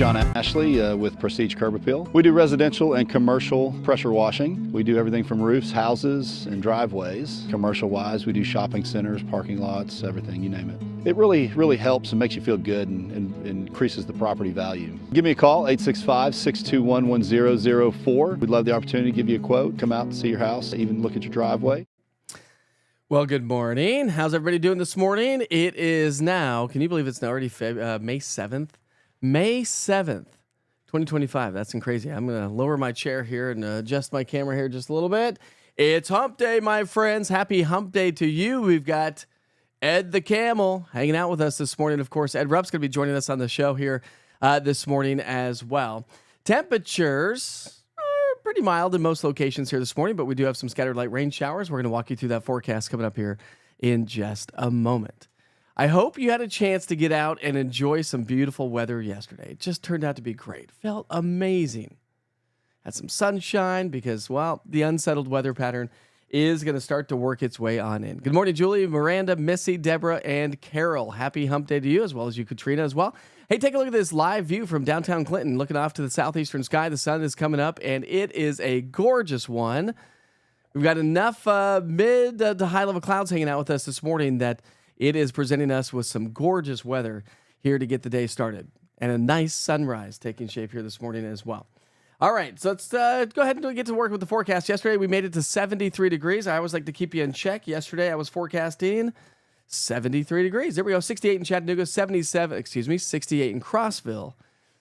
John Ashley with Prestige Curb Appeal. We do residential and commercial pressure washing. We do everything from roofs, houses, and driveways. Commercial-wise, we do shopping centers, parking lots, everything, you name it. It really helps and makes you feel good and increases the property value. Give me a call, 865-621-1004. We'd love the opportunity to give you a quote, come out and see your house, even look at your driveway. Well, good morning. How's everybody doing this morning? It is now, can you believe it's now already May 7th? May 7th, 2025. That's crazy. I'm going to lower my chair here and adjust my camera here just a little bit. It's hump day, my friends. Happy hump day to you. We've got Ed the Camel hanging out with us this morning. Of course, Ed Rupp's going to be joining us on the show here this morning as well. Temperatures are pretty mild in most locations here this morning, but we do have some scattered light rain showers. We're going to walk you through that forecast coming up here in just a moment. I hope you had a chance to get out and enjoy some beautiful weather yesterday. It just turned out to be great. Felt amazing. Had some sunshine because, well, the unsettled weather pattern is going to start to work its way on in. Good morning, Julie, Miranda, Missy, Deborah, and Carol. Happy hump day to you, as well as you, Katrina, as well. Hey, take a look at this live view from downtown Clinton, looking off to the southeastern sky. The sun is coming up, and it is a gorgeous one. We've got enough mid to high-level clouds hanging out with us this morning that it is presenting us with some gorgeous weather here to get the day started, and a nice sunrise taking shape here this morning as well. All right, so let's go ahead and get to work with the forecast. Yesterday, we made it to 73 degrees. I always like to keep you in check. Yesterday, I was forecasting 73 degrees. There we go, 68 in Chattanooga, 68 in Crossville,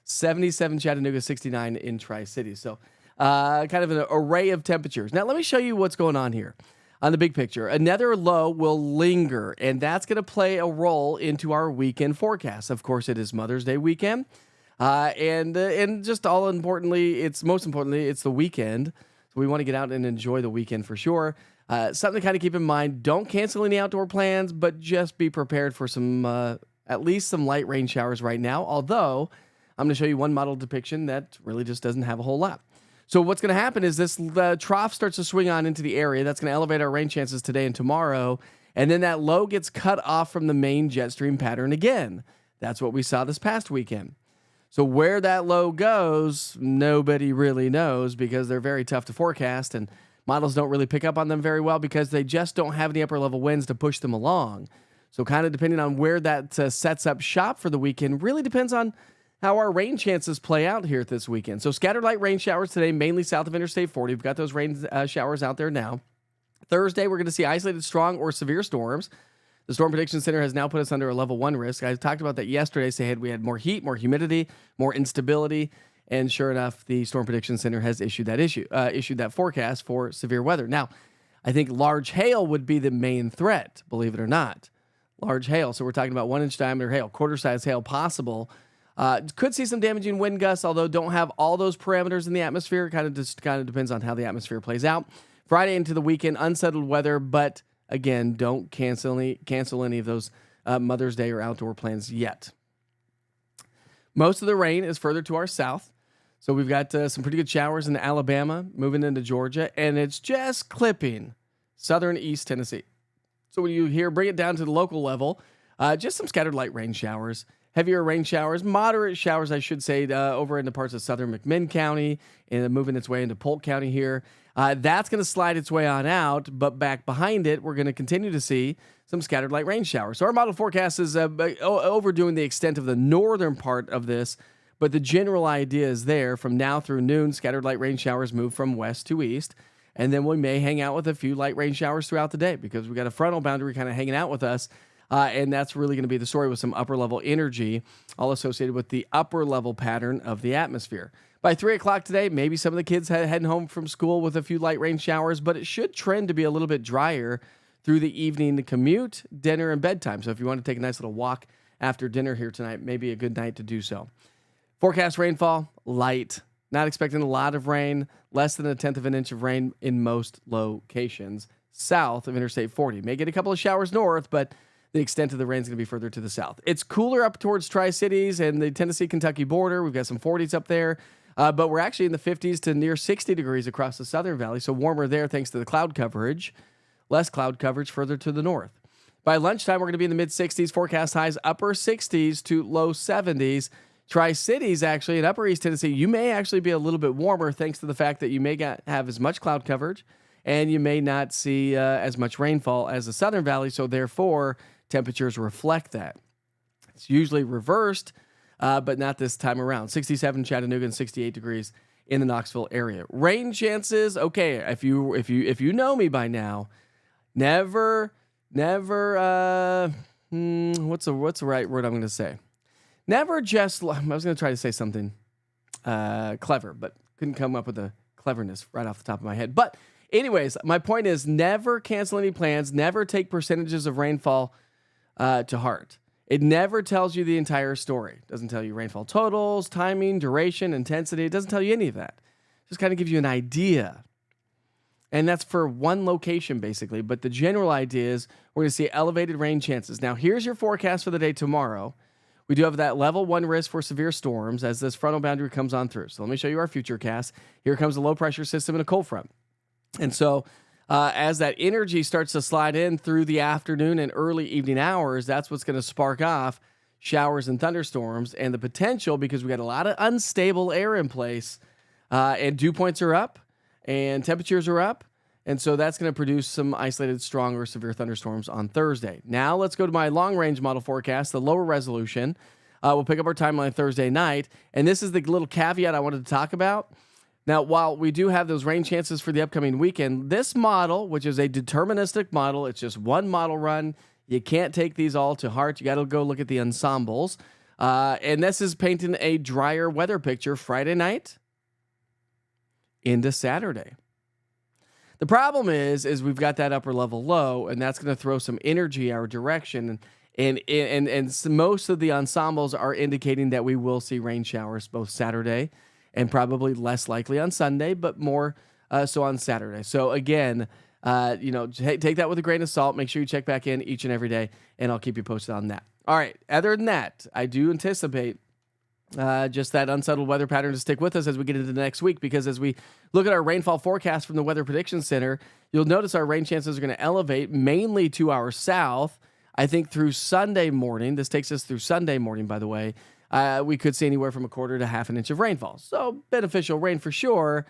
77 Chattanooga, 69 in Tri-Cities. So kind of an array of temperatures. Now, let me show you what's going on here. On the big picture, another low will linger, and that's going to play a role into our weekend forecast. Of course, it is Mother's Day weekend, and just most importantly, it's the weekend. So we want to get out and enjoy the weekend for sure. Something to kind of keep in mind: don't cancel any outdoor plans, but just be prepared for some, at least some light rain showers right now. Although I'm going to show you one model depiction that really just doesn't have a whole lot. So what's going to happen is this trough starts to swing on into the area. That's going to elevate our rain chances today and tomorrow. And then that low gets cut off from the main jet stream pattern again. That's what we saw this past weekend. So where that low goes, nobody really knows because they're very tough to forecast. And models don't really pick up on them very well because they just don't have any upper level winds to push them along. So kind of depending on where that sets up shop for the weekend really depends on how our rain chances play out here this weekend. So scattered light rain showers today, mainly south of Interstate 40. We've got those rain showers out there now. Thursday, we're going to see isolated strong or severe storms. The Storm Prediction Center has now put us under a level 1 risk. I talked about that yesterday. Said we had more heat, more humidity, more instability. And sure enough, the Storm Prediction Center has issued that forecast for severe weather. Now, I think large hail would be the main threat, believe it or not. Large hail. So we're talking about 1-inch diameter hail, quarter-size hail possible. Could see some damaging wind gusts, although don't have all those parameters in the atmosphere. Kind of depends on how the atmosphere plays out. Friday into the weekend, unsettled weather, but again, don't cancel any of those Mother's Day or outdoor plans yet. Most of the rain is further to our south, so we've got some pretty good showers in Alabama, moving into Georgia, and it's just clipping southern East Tennessee. So when you hear bring it down to the local level, just some scattered light rain showers. Heavier rain showers, moderate showers, I should say, over into parts of southern McMinn County and moving its way into Polk County here. That's going to slide its way on out, but back behind it, we're going to continue to see some scattered light rain showers. So our model forecast is overdoing the extent of the northern part of this, but the general idea is there. From now through noon, scattered light rain showers move from west to east, and then we may hang out with a few light rain showers throughout the day because we've got a frontal boundary kind of hanging out with us. And that's really going to be the story with some upper level energy, all associated with the upper level pattern of the atmosphere. By 3 o'clock today, maybe some of the kids heading home from school with a few light rain showers, but it should trend to be a little bit drier through the evening commute, dinner, and bedtime. So if you want to take a nice little walk after dinner here tonight, maybe a good night to do so. Forecast rainfall, light. Not expecting a lot of rain, less than 1/10 of an inch of rain in most locations south of Interstate 40. May get a couple of showers north, but the extent of the rain is going to be further to the south. It's cooler up towards Tri-Cities and the Tennessee-Kentucky border. We've got some 40s up there, but we're actually in the 50s to near 60 degrees across the Southern Valley, so warmer there thanks to the cloud coverage. Less cloud coverage further to the north. By lunchtime, we're going to be in the mid-60s. Forecast highs upper 60s to low 70s. Tri-Cities, actually, in Upper East Tennessee, you may actually be a little bit warmer thanks to the fact that you may not have as much cloud coverage and you may not see as much rainfall as the Southern Valley. So therefore, temperatures reflect that. It's usually reversed, but not this time around. 67 Chattanooga and 68 degrees in the Knoxville area. Rain chances, okay, if you know me by now, never what's the right word I'm going to say? Never just, I was going to try to say something clever, but couldn't come up with the cleverness right off the top of my head. But anyways, my point is never cancel any plans, never take percentages of rainfall to heart. It never tells you the entire story. It doesn't tell you rainfall totals, timing, duration, intensity. It doesn't tell you any of that. It just kind of gives you an idea. And that's for one location, basically. But the general idea is we're going to see elevated rain chances. Now, here's your forecast for the day tomorrow. We do have that level 1 risk for severe storms as this frontal boundary comes on through. So let me show you our future cast. Here comes a low pressure system and a cold front. And so as that energy starts to slide in through the afternoon and early evening hours, that's what's going to spark off showers and thunderstorms and the potential, because we got a lot of unstable air in place and dew points are up and temperatures are up. And so that's going to produce some isolated, strong or severe thunderstorms on Thursday. Now let's go to my long-range model forecast, the lower resolution. We'll pick up our timeline Thursday night. And this is the little caveat I wanted to talk about. Now, while we do have those rain chances for the upcoming weekend, this model, which is a deterministic model, it's just one model run. You can't take these all to heart. You got to go look at the ensembles. And this is painting a drier weather picture Friday night into Saturday. The problem is we've got that upper level low, and that's going to throw some energy our direction. And most of the ensembles are indicating that we will see rain showers both Saturday and probably less likely on Sunday, but more so on Saturday. So again, take that with a grain of salt. Make sure you check back in each and every day, and I'll keep you posted on that. All right. Other than that, I do anticipate just that unsettled weather pattern to stick with us as we get into the next week, because as we look at our rainfall forecast from the Weather Prediction Center, you'll notice our rain chances are going to elevate mainly to our south. I think through Sunday morning, this takes us through Sunday morning, by the way, we could see anywhere from a quarter to half an inch of rainfall. So beneficial rain for sure,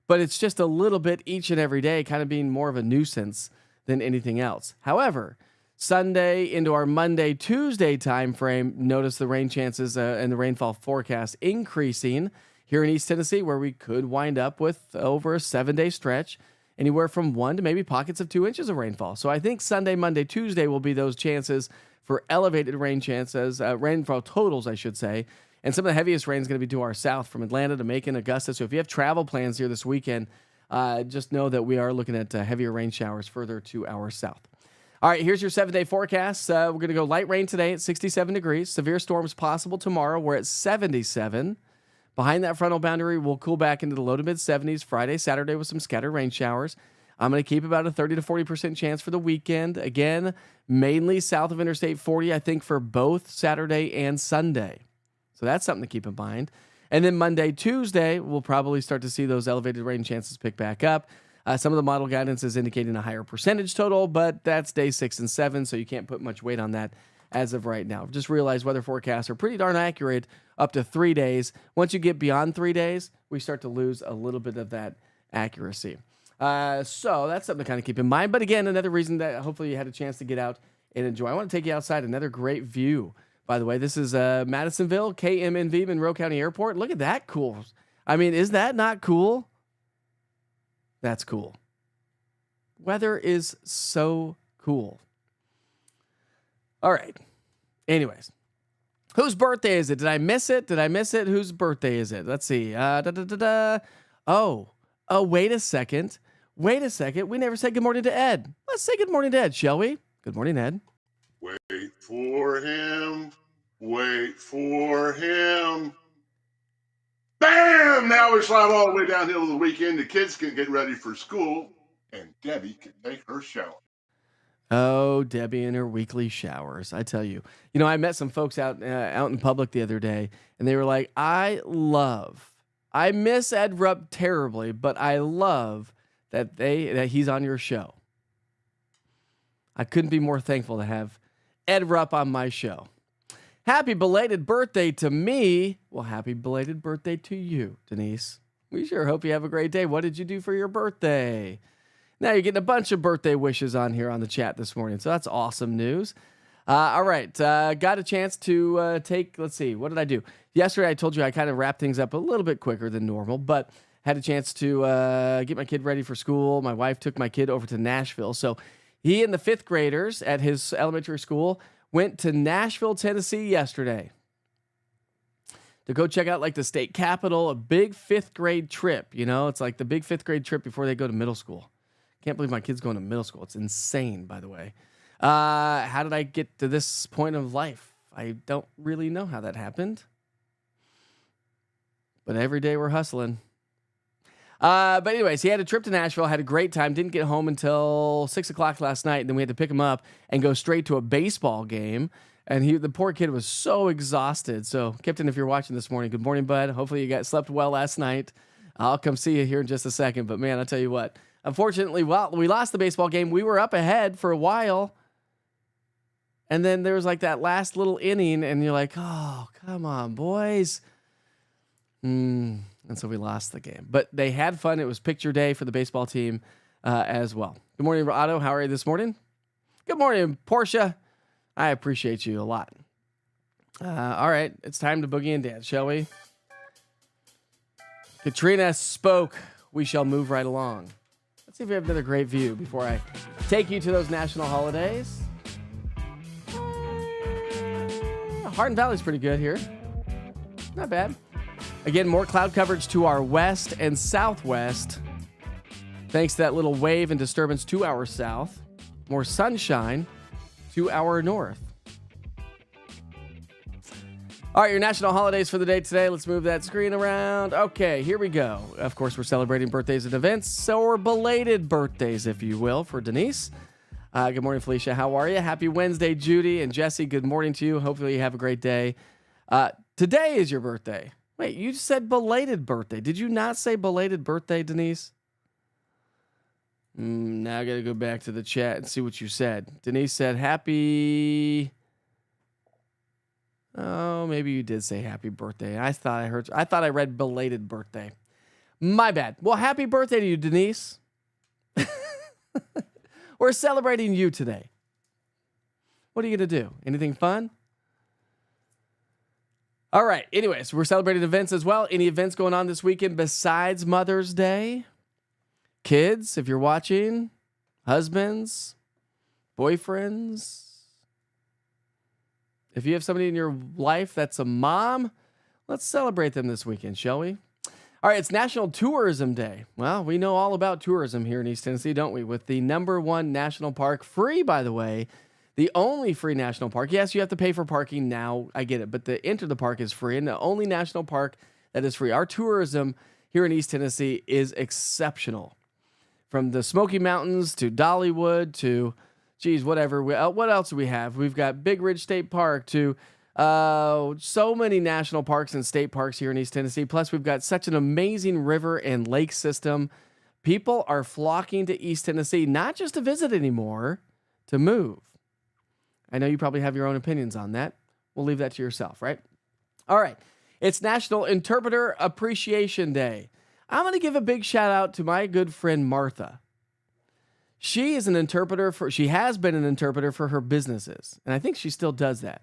but it's just a little bit each and every day, kind of being more of a nuisance than anything else. However, Sunday into our Monday, Tuesday time frame, notice the rain chances and the rainfall forecast increasing here in East Tennessee, where we could wind up with over a 7-day stretch, anywhere from 1 to maybe pockets of 2 inches of rainfall. So I think Sunday, Monday, Tuesday will be those chances for elevated rain chances, rainfall totals, I should say. And some of the heaviest rain is going to be to our south from Atlanta to Macon, Augusta. So if you have travel plans here this weekend, just know that we are looking at heavier rain showers further to our south. All right, here's your 7-day forecast. We're going to go light rain today at 67 degrees. Severe storms possible tomorrow. We're at 77. Behind that frontal boundary, we'll cool back into the low to mid 70s Friday, Saturday with some scattered rain showers. I'm going to keep about a 30 to 40% chance for the weekend. Again, mainly south of Interstate 40, I think, for both Saturday and Sunday. So that's something to keep in mind. And then Monday, Tuesday, we'll probably start to see those elevated rain chances pick back up. Some of the model guidance is indicating a higher percentage total, but that's day 6 and 7, so you can't put much weight on that as of right now. Just realize weather forecasts are pretty darn accurate up to 3 days. Once you get beyond 3 days, we start to lose a little bit of that accuracy. So that's something to kind of keep in mind. But again, another reason that hopefully you had a chance to get out and enjoy. I want to take you outside. Another great view, by the way. This is Madisonville, KMNV, Monroe County Airport. Look at that cool. I mean, is that not cool? That's cool. Weather is so cool. All right. Anyways, whose birthday is it? Did I miss it? Whose birthday is it? Let's see. Oh, wait a second. We never said good morning to Ed. Let's say good morning to Ed, shall we? Good morning, Ed. Wait for him. Wait for him. Bam! Now we slide all the way downhill to the weekend. The kids can get ready for school, and Debbie can take her shower. Oh, Debbie and her weekly showers. I tell you. You know, I met some folks out in public the other day, and they were like, I miss Ed Rupp terribly, but I love that he's on your show. I couldn't be more thankful to have Ed Rupp on my show. Happy belated birthday to me. Well, happy belated birthday to you, Denise. We sure hope you have a great day. What did you do for your birthday? Now you're getting a bunch of birthday wishes on here on the chat this morning, so that's awesome news. All right, got a chance to let's see, what did I do? Yesterday I told you I kind of wrapped things up a little bit quicker than normal, but had a chance to get my kid ready for school. My wife took my kid over to Nashville, so he and the fifth graders at his elementary school went to Nashville, Tennessee yesterday to go check out like the state capitol, a big fifth grade trip. You know, it's like the big fifth grade trip before they go to middle school. Can't believe my kid's going to middle school. It's insane, by the way. How did I get to this point of life? I don't really know how that happened. But every day we're hustling. But anyways, he had a trip to Nashville, had a great time, didn't get home until 6 o'clock last night, and then we had to pick him up and go straight to a baseball game. And the poor kid was so exhausted. So, Kipton, if you're watching this morning, good morning, bud. Hopefully you slept well last night. I'll come see you here in just a second. But man, I'll tell you what, unfortunately, well, we lost the baseball game. We were up ahead for a while. And then there was like that last little inning, and you're like, oh, come on, boys. And so we lost the game. But they had fun. It was picture day for the baseball team as well. Good morning, Otto. How are you this morning? Good morning, Portia. I appreciate you a lot. All right, it's time to boogie and dance, shall we? Katrina spoke. We shall move right along. Let's see if we have another great view before I take you to those national holidays. Hardin Valley's pretty good here. Not bad. Again, more cloud coverage to our west and southwest. Thanks to that little wave and disturbance to our south. More sunshine to our north. All right, your national holidays for the day today. Let's move that screen around. Okay, here we go. Of course, we're celebrating birthdays and events, or belated birthdays, if you will, for Denise. Good morning, Felicia. How are you? Happy Wednesday, Judy and Jesse. Good morning to you. Hopefully you have a great day. Today is your birthday. Wait, you said belated birthday. Did you not say belated birthday, Denise? Now I got to go back to the chat and see what you said. Denise said happy. Oh, maybe you did say happy birthday. I thought I read belated birthday. My bad. Well, happy birthday to you, Denise. We're celebrating you today. What are you going to do? Anything fun? All right. Anyways, we're celebrating events as well. Any events going on this weekend besides Mother's Day? Kids, if you're watching, husbands, boyfriends. If you have somebody in your life that's a mom, let's celebrate them this weekend, shall we? All right, it's National Tourism Day. Well, we know all about tourism here in East Tennessee, don't we? With the #1 national park, free, by the way, the only free national park. Yes, you have to pay for parking now. I get it. But the enter the park is free, and the only national park that is free. Our tourism here in East Tennessee is exceptional. From the Smoky Mountains to Dollywood to, whatever. What else do we have? We've got Big Ridge State Park to so many national parks and state parks here in East Tennessee. Plus, we've got such an amazing river and lake system. People are flocking to East Tennessee, not just to visit anymore, to move. I know you probably have your own opinions on that. We'll leave that to yourself, right? All right. It's National Interpreter Appreciation Day. I'm going to give a big shout out to my good friend Martha. She is an interpreter she has been an interpreter for her businesses, and I think she still does that.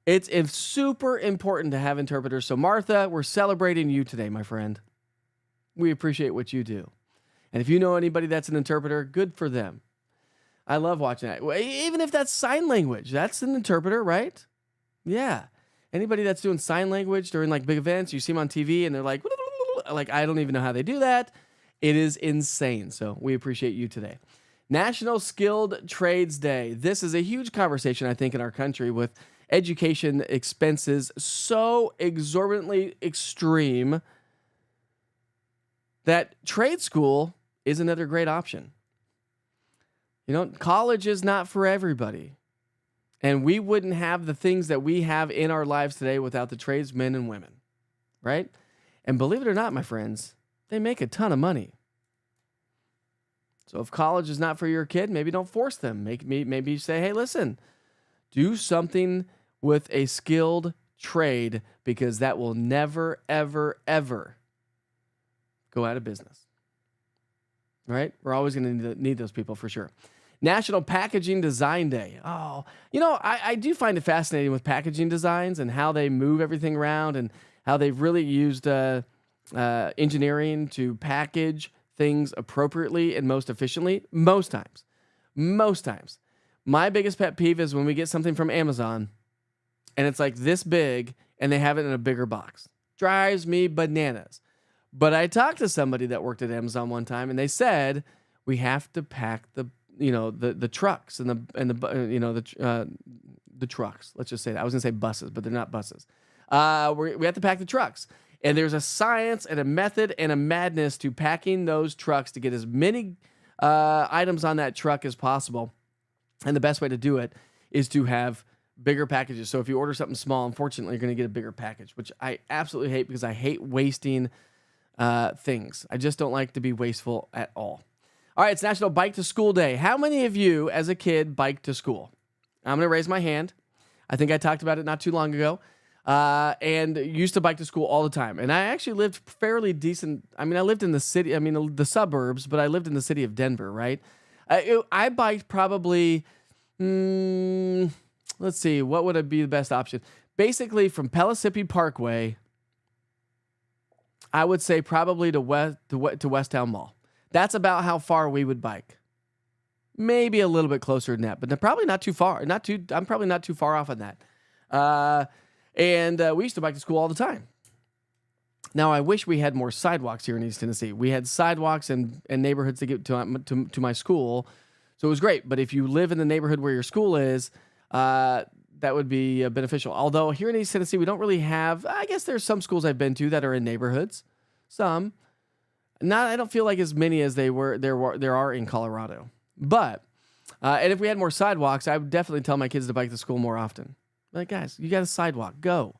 It's super important to have interpreters. So Martha, we're celebrating you today, my friend. We appreciate what you do. And if you know anybody that's an interpreter, good for them. I love watching that. Even if that's sign language, that's an interpreter, right? Yeah. Anybody that's doing sign language during like big events, you see them on TV and they're like, I don't even know how they do that. It is insane. So we appreciate you today. National Skilled Trades Day. This is a huge conversation, I think, in our country with education expenses so exorbitantly extreme that trade school is another great option. You know, college is not for everybody. And we wouldn't have the things that we have in our lives today without the tradesmen and women, right? And believe it or not, my friends, they make a ton of money. So if college is not for your kid, maybe don't force them. Maybe say, hey, listen, do something with a skilled trade because that will never, ever, ever go out of business. Right? We're always going to need those people for sure. National Packaging Design Day. Oh, I do find it fascinating with packaging designs and how they move everything around and how they've really used engineering to package things appropriately and most efficiently. Most times. My biggest pet peeve is when we get something from Amazon and it's like this big and they have it in a bigger box. Drives me bananas. But I talked to somebody that worked at Amazon one time and they said we have to pack the trucks and the trucks. Let's just say that. I was going to say buses, but they're not buses. We have to pack the trucks. And there's a science and a method and a madness to packing those trucks to get as many items on that truck as possible. And the best way to do it is to have bigger packages. So if you order something small, unfortunately, you're going to get a bigger package, which I absolutely hate because I hate wasting things. I just don't like to be wasteful at all. All right, it's National Bike to School Day. How many of you as a kid biked to school? I'm going to raise my hand. I think I talked about it not too long ago. And used to bike to school all the time. And I actually lived fairly decent. I lived in the city, the suburbs, but I lived in the city of Denver, right? I biked probably, let's see, what would be the best option? Basically from Pellissippi Parkway, I would say probably to Westtown Mall. That's about how far we would bike. Maybe a little bit closer than that, but probably not too far. I'm probably not too far off on that. And we used to bike to school all the time. Now, I wish we had more sidewalks here in East Tennessee. We had sidewalks and neighborhoods to get to my school, so it was great. But if you live in the neighborhood where your school is, that would be beneficial. Although here in East Tennessee, we don't really have, I guess there's some schools I've been to that are in neighborhoods. Some. I don't feel like as many as there are in Colorado. But, and if we had more sidewalks, I would definitely tell my kids to bike to school more often. Like, guys, you got a sidewalk, go.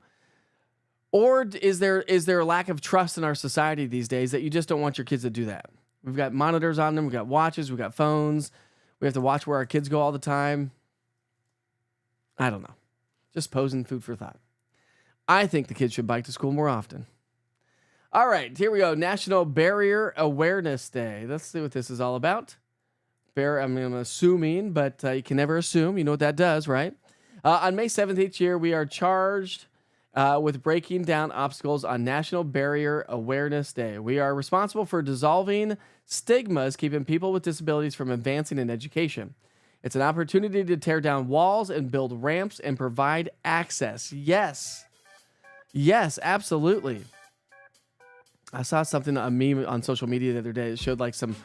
Or is there a lack of trust in our society these days that you just don't want your kids to do that? We've got monitors on them, we've got watches, we've got phones. We have to watch where our kids go all the time. I don't know. Just posing food for thought. I think the kids should bike to school more often. All right, here we go. National Barrier Awareness Day. Let's see what this is all about. I'm assuming, but you can never assume. You know what that does, right? On May 7th each year, we are charged with breaking down obstacles on National Barrier Awareness Day. We are responsible for dissolving stigmas, keeping people with disabilities from advancing in education. It's an opportunity to tear down walls and build ramps and provide access. Yes, absolutely. I saw something, a meme on social media the other day that showed like some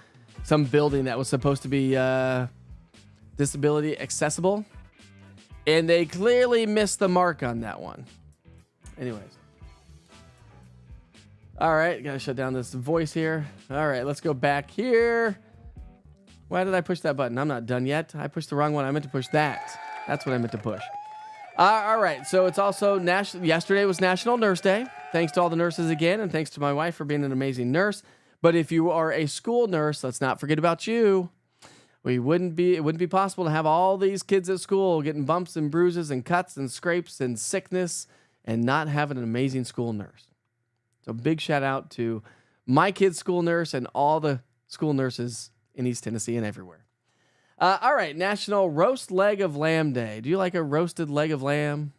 building that was supposed to be disability accessible. And they clearly missed the mark on that one. Anyways. All right, gotta shut down this voice here. All right, let's go back here. Why did I push that button? I'm not done yet. I pushed the wrong one. I meant to push that. That's what I meant to push. All right, so it's also yesterday was National Nurse Day. Thanks to all the nurses again, and thanks to my wife for being an amazing nurse. But if you are a school nurse, let's not forget about you. It wouldn't be possible to have all these kids at school getting bumps and bruises and cuts and scrapes and sickness and not having an amazing school nurse. So big shout out to my kid's school nurse and all the school nurses in East Tennessee and everywhere. All right, National Roast Leg of Lamb Day. Do you like a roasted leg of lamb?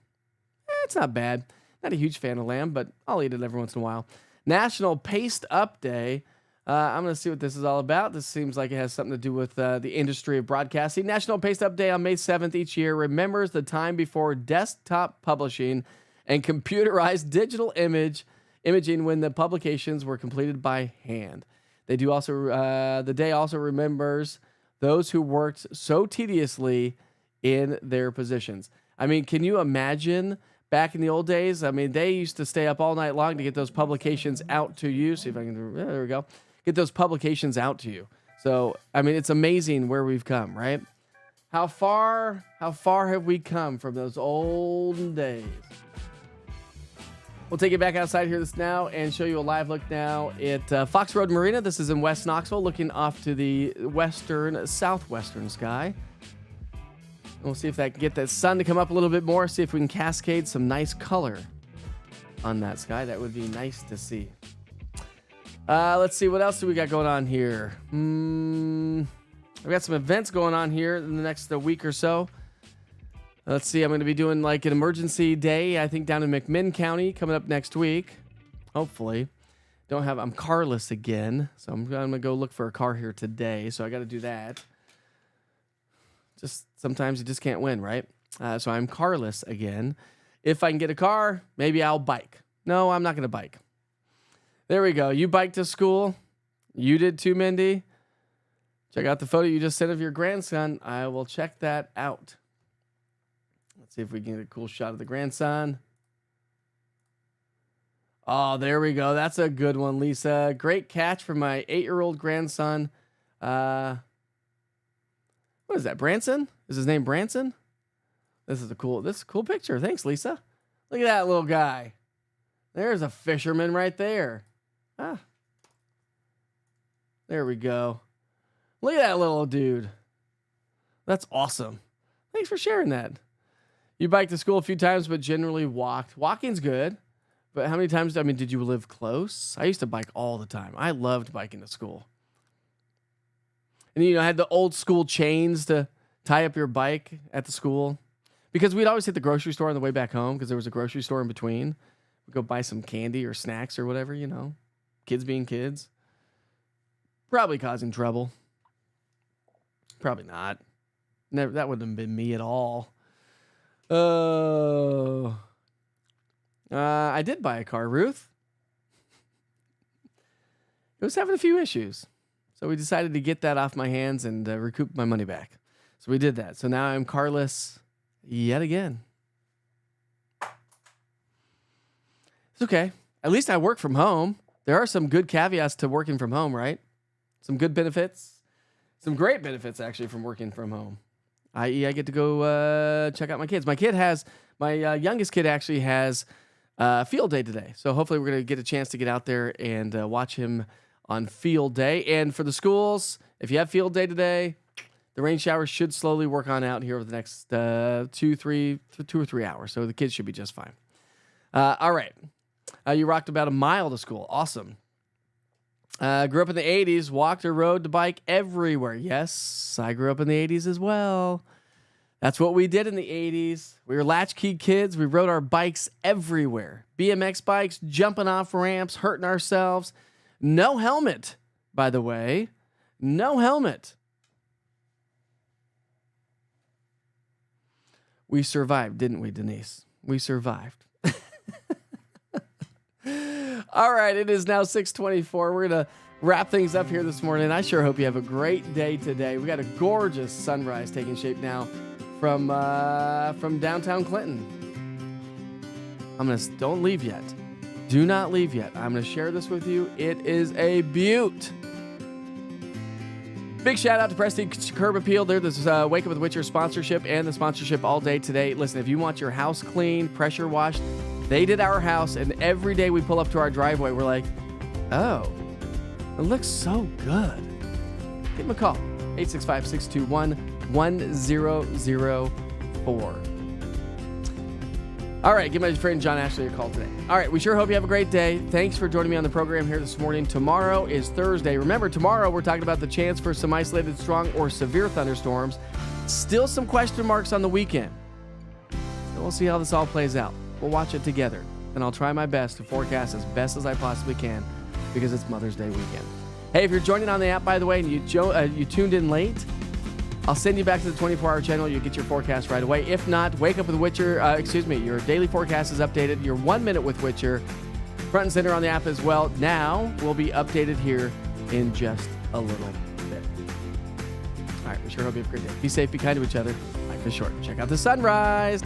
It's not bad. Not a huge fan of lamb, but I'll eat it every once in a while. National Paste Up Day. I'm going to see what this is all about. This seems like it has something to do with the industry of broadcasting. National Paste Up Day on May 7th each year remembers the time before desktop publishing and computerized digital imaging when the publications were completed by hand. The day also remembers those who worked so tediously in their positions. I mean, can you imagine back in the old days? I mean, they used to stay up all night long to get those publications out to you. See if I can, there we go. Get those publications out to you. So, I mean, it's amazing where we've come, right? How far have we come from those olden days? We'll take it back outside here now and show you a live look now at Fox Road Marina. This is in West Knoxville, looking off to the southwestern sky. We'll see if that can get that sun to come up a little bit more. See if we can cascade some nice color on that sky. That would be nice to see. Let's see. What else do we got going on here? I've got some events going on here in the next week or so. Let's see. I'm going to be doing like an emergency day, I think, down in McMinn County coming up next week. Hopefully. I'm carless again. So I'm going to go look for a car here today. So I got to do that. Just sometimes you just can't win, right? So I'm carless again. If I can get a car, maybe I'll bike. No, I'm not going to bike. There we go. You biked to school. You did too, Mindy. Check out the photo you just sent of your grandson. I will check that out. Let's see if we can get a cool shot of the grandson. Oh, there we go. That's a good one, Lisa. Great catch for my 8-year-old grandson. What is that, Branson? Is his name Branson? This is a cool picture. Thanks, Lisa. Look at that little guy. There's a fisherman right there. There we go. Look at that little dude. That's awesome. Thanks for sharing that. You biked to school a few times, but generally walked. Walking's good. But how many times, did you live close? I used to bike all the time. I loved biking to school. And, I had the old school chains to tie up your bike at the school. Because we'd always hit the grocery store on the way back home because there was a grocery store in between. We'd go buy some candy or snacks or whatever, Kids being kids. Probably causing trouble. Probably not. Never. That wouldn't have been me at all. Oh. I did buy a car, Ruth. It was having a few issues. So we decided to get that off my hands and recoup my money back. So we did that. So now I'm carless yet again. It's okay. At least I work from home. There are some good caveats to working from home, right? Some good benefits. Some great benefits, actually, from working from home. I.e., I get to go check out my kids. My youngest kid actually has field day today. So hopefully we're going to get a chance to get out there and watch him on field day. And for the schools, if you have field day today, the rain showers should slowly work on out here over the next 2 or 3 hours. So the kids should be just fine. All right. You rocked about a mile to school. Awesome. Grew up in the 80s, walked or rode the bike everywhere. Yes, I grew up in the 80s as well. That's what we did in the 80s. We were latchkey kids. We rode our bikes everywhere. BMX bikes, jumping off ramps, hurting ourselves. No helmet, by the way. No helmet. We survived, didn't we, Denise? We survived. All right, it is now 6:24. We're going to wrap things up here this morning. I sure hope you have a great day today. We got a gorgeous sunrise taking shape now from downtown Clinton. Don't leave yet. Do not leave yet. I'm going to share this with you. It is a beaut. Big shout out to Prestige Curb Appeal. They're this Wake Up with Witcher sponsorship and the sponsorship all day today. Listen, if you want your house clean, pressure washed, they did our house, and every day we pull up to our driveway, we're like, oh, it looks so good. Give them a call, 865-621-1004. All right, give my friend John Ashley a call today. All right, we sure hope you have a great day. Thanks for joining me on the program here this morning. Tomorrow is Thursday. Remember, tomorrow we're talking about the chance for some isolated strong or severe thunderstorms. Still some question marks on the weekend. So we'll see how this all plays out. We'll watch it together, and I'll try my best to forecast as best as I possibly can because it's Mother's Day weekend. Hey, if you're joining on the app, by the way, and you tuned in late, I'll send you back to the 24-hour channel. You'll get your forecast right away. If not, Wake Up with Witcher. Your daily forecast is updated. Your 1 minute with Witcher, front and center on the app as well. Now will be updated here in just a little bit. All right, we sure hope you have a great day. Be safe, be kind to each other. Life is short. Check out the sunrise.